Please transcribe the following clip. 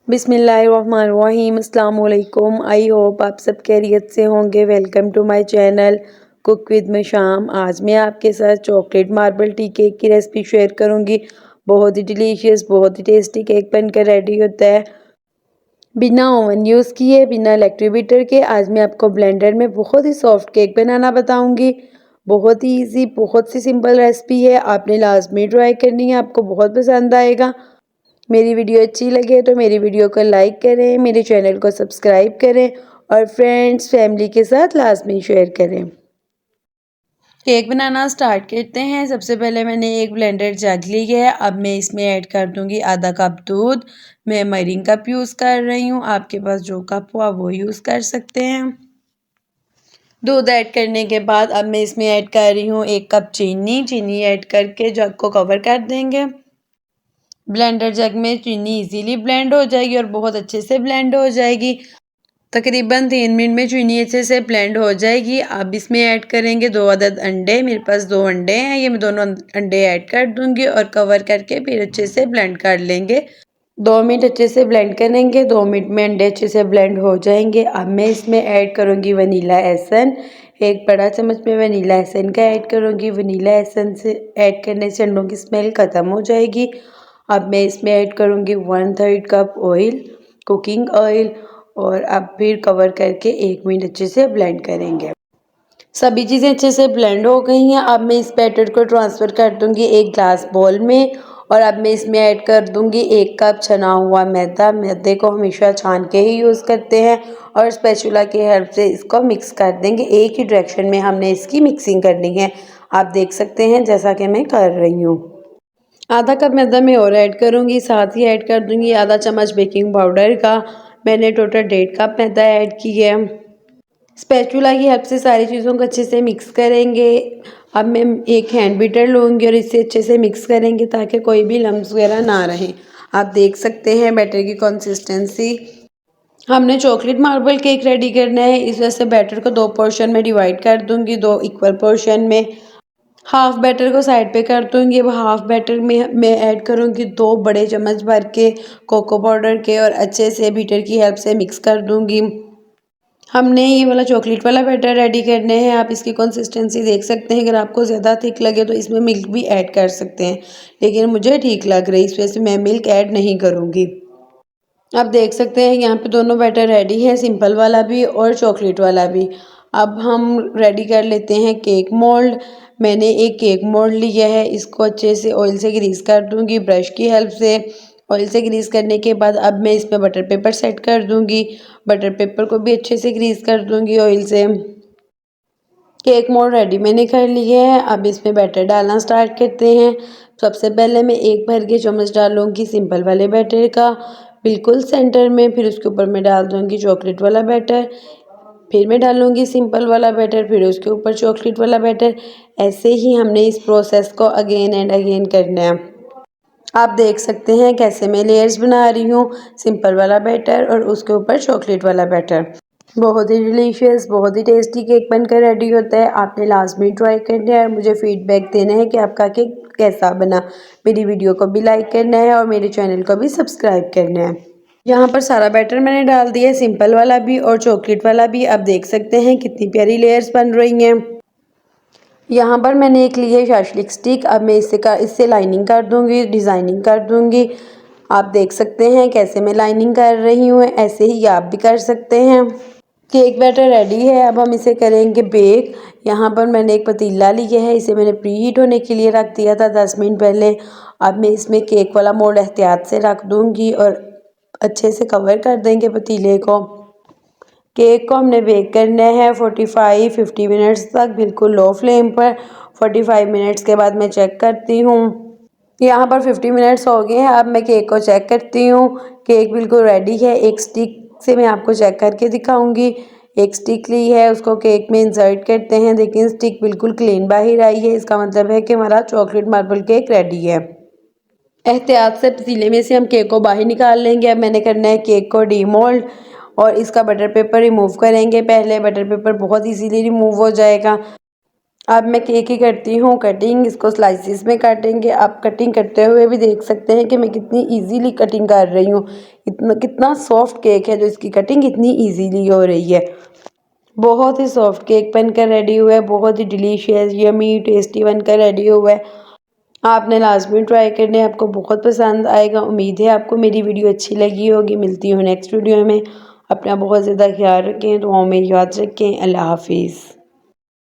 बिस्मिल्लाहिर्रहमानिर्रहीम अस्सलाम वालेकुम। आई होप आप सब खैरियत से होंगे। Welcome to my channel cook with मशाम। आज मैं आपके साथ चॉकलेट मार्बल टी केक की रेसिपी शेयर करूंगी। बहुत ही डिलीशियस, बहुत ही टेस्टी केक बनकर रेडी होता है बिना ओवन यूज़ किए, बिना इलेक्ट्रिक बीटर के। आज मैं आपको ब्लेंडर में बहुत ही सॉफ्ट केक बनाना बताऊंगी। बहुत ही इजी, बहुत सी सिंपल रेसिपी है। आपने लाजमी ट्राई करनी है, आपको बहुत पसंद आएगा। मेरी वीडियो अच्छी लगे तो मेरी वीडियो को लाइक करें, मेरे चैनल को सब्सक्राइब करें और फ्रेंड्स फैमिली के साथ लाजमी शेयर करें। केक बनाना स्टार्ट करते हैं। सबसे पहले मैंने एक ब्लेंडर जग ली है। अब मैं इसमें ऐड कर दूंगी आधा कप दूध। मैं मेजरिंग कप यूज़ कर रही हूँ, आपके पास जो कप हो आप वो यूज़ कर सकते हैं। दूध ऐड करने के बाद अब मैं इसमें ऐड कर रही हूँ 1 कप चीनी। चीनी ऐड करके जग को कवर कर देंगे। ब्लेंडर जग में चीनी इजीली ब्लेंड हो जाएगी और बहुत अच्छे से ब्लेंड हो जाएगी। तकरीबन 3 मिनट में चीनी अच्छे से ब्लेंड हो जाएगी। अब इसमें ऐड करेंगे 2 अदद अंडे। मेरे पास 2 अंडे हैं, ये मैं दोनों अंडे ऐड कर दूंगी और कवर करके फिर अच्छे से ब्लेंड कर लेंगे। 2 मिनट अच्छे से ब्लेंड करेंगे। 2 मिनट में अंडे अच्छे से ब्लेंड हो जाएंगे। अब मैं इसमें ऐड करूंगी वनीला एसन। 1 बड़ा चम्मच में वनीला एसन का ऐड करूंगी। वनीला एसन से ऐड करने से अंडों की स्मेल ख़त्म हो जाएगी। अब मैं इसमें ऐड करूंगी 1/3 कप ऑयल, कुकिंग ऑयल, और अब फिर कवर करके 1 मिनट अच्छे से ब्लेंड करेंगे। सभी चीज़ें अच्छे से ब्लेंड हो गई हैं। अब मैं इस बैटर को ट्रांसफ़र कर दूंगी एक ग्लास बाउल में और अब मैं इसमें ऐड कर दूंगी 1 कप छना हुआ मैदा। मैदे को हमेशा छान के ही यूज़ करते हैं और स्पैचुला की हेल्प से इसको मिक्स कर देंगे। एक ही डायरेक्शन में हमने इसकी मिक्सिंग करनी है। आप देख सकते हैं जैसा कि मैं कर रही हूँ। आधा कप मैदा मैं और ऐड करूँगी, साथ ही ऐड कर दूँगी आधा चम्मच बेकिंग पाउडर का। मैंने टोटल 1.5 कप मैदा ऐड किया है। स्पैचुला की हेल्प से सारी चीज़ों को अच्छे से मिक्स करेंगे। अब मैं एक हैंड बीटर लूँगी और इसे अच्छे से मिक्स करेंगे ताकि कोई भी लम्स वगैरह ना रहे। आप देख सकते हैं बैटर की कंसिस्टेंसी। हमने चॉकलेट मार्बल केक रेडी करना है, इस वजह से बैटर को 2 पोर्शन में डिवाइड कर दूँगी, 2 इक्वल पोर्शन में। हाफ बैटर को साइड पे कर दूँगी। अब हाफ बैटर में मैं ऐड करूँगी 2 बड़े चम्मच भर के कोको पाउडर के और अच्छे से बीटर की हेल्प से मिक्स कर दूँगी। हमने ये वाला चॉकलेट वाला बैटर रेडी करने हैं। आप इसकी कंसिस्टेंसी देख सकते हैं। अगर आपको ज़्यादा थिक लगे तो इसमें मिल्क भी ऐड कर सकते हैं, लेकिन मुझे ठीक लग रही इस वजह से मैं मिल्क ऐड नहीं करूँगी। आप देख सकते हैं यहाँ पे दोनों बैटर रेडी है, सिंपल वाला भी और चॉकलेट वाला भी। अब हम रेडी कर लेते हैं केक मोल्ड। मैंने एक केक मोल्ड लिया है, इसको अच्छे से ऑयल से ग्रीस कर दूंगी ब्रश की हेल्प से। ऑयल से ग्रीस करने के बाद अब मैं इसमें बटर पेपर सेट कर दूंगी। बटर पेपर को भी अच्छे से ग्रीस कर दूंगी ऑयल से। केक मोल्ड रेडी मैंने कर लिया है। अब इसमें बैटर डालना स्टार्ट करते हैं। सबसे पहले मैं 1 भर के चम्मच डालूंगी सिंपल वाले बैटर का बिल्कुल सेंटर में। फिर उसके ऊपर मैं डाल दूंगी चॉकलेट वाला बैटर। फिर मैं डालूंगी सिंपल वाला बैटर, फिर उसके ऊपर चॉकलेट वाला बैटर। ऐसे ही हमने इस प्रोसेस को अगेन एंड अगेन करना है। आप देख सकते हैं कैसे मैं लेयर्स बना रही हूँ, सिंपल वाला बैटर और उसके ऊपर चॉकलेट वाला बैटर। बहुत ही डिलीशियस, बहुत ही टेस्टी केक बनकर रेडी होता है। आपने लाजमी ट्राई करना है और मुझे फीडबैक देना है कि आपका केक कैसा बना। मेरी वीडियो को भी लाइक करना है और मेरे चैनल को भी सब्सक्राइब करना है। यहाँ पर सारा बैटर मैंने डाल दिया है, सिंपल वाला भी और चॉकलेट वाला भी। आप देख सकते हैं कितनी प्यारी लेयर्स बन रही हैं। यहाँ पर मैंने एक ली है शाशलिक स्टिक। अब मैं इससे लाइनिंग कर दूँगी, डिज़ाइनिंग कर दूँगी। आप देख सकते हैं कैसे मैं लाइनिंग कर रही हूँ, ऐसे ही आप भी कर सकते हैं। केक बैटर रेडी है, अब हम इसे करेंगे बेक। यहाँ पर मैंने एक पतीला लिया है, इसे मैंने प्री हीट होने के लिए रख दिया था 10 मिनट पहले। अब मैं इसमें केक वाला मोल्ड एहतियात से रख दूँगी और अच्छे से कवर कर देंगे पतीले को। केक को हमने बेक करना है 45-50 मिनट्स तक बिल्कुल लो फ्लेम पर। 45 मिनट्स के बाद मैं चेक करती हूँ। यहाँ पर 50 मिनट्स हो गए हैं। अब मैं केक को चेक करती हूँ। केक बिल्कुल रेडी है। एक स्टिक से मैं आपको चेक करके दिखाऊंगी। एक स्टिक ली है, उसको केक में इंसर्ट करते हैं। लेकिन स्टिक बिल्कुल क्लीन बाहर आई है, इसका मतलब है कि हमारा चॉकलेट मार्बल केक रेडी है। एहतियात से पतीले में से हम केक को बाहर निकाल लेंगे। अब मैंने करना है केक को डीमोल्ड और इसका बटर पेपर रिमूव करेंगे। पहले बटर पेपर बहुत इजीली रिमूव हो जाएगा। अब मैं केक ही करती हूँ कटिंग, इसको स्लाइसिस में काटेंगे। आप कटिंग करते हुए भी देख सकते हैं कि मैं कितनी इजीली कटिंग कर रही हूँ। कितना सॉफ्ट केक है जो इसकी कटिंग इतनी इजीली हो रही है। बहुत ही सॉफ्ट केक बनकर रेडी हुआ है, बहुत ही डिलीशियस यमी टेस्टी बनकर रेडी हुआ है। आपने लाजमी ट्राई करने, आपको बहुत पसंद आएगा। उम्मीद है आपको मेरी वीडियो अच्छी लगी होगी। मिलती हूँ नेक्स्ट वीडियो में। अपना बहुत ज़्यादा ख्याल रखें, दुआओं में याद रखें। अल्लाह हाफिज़।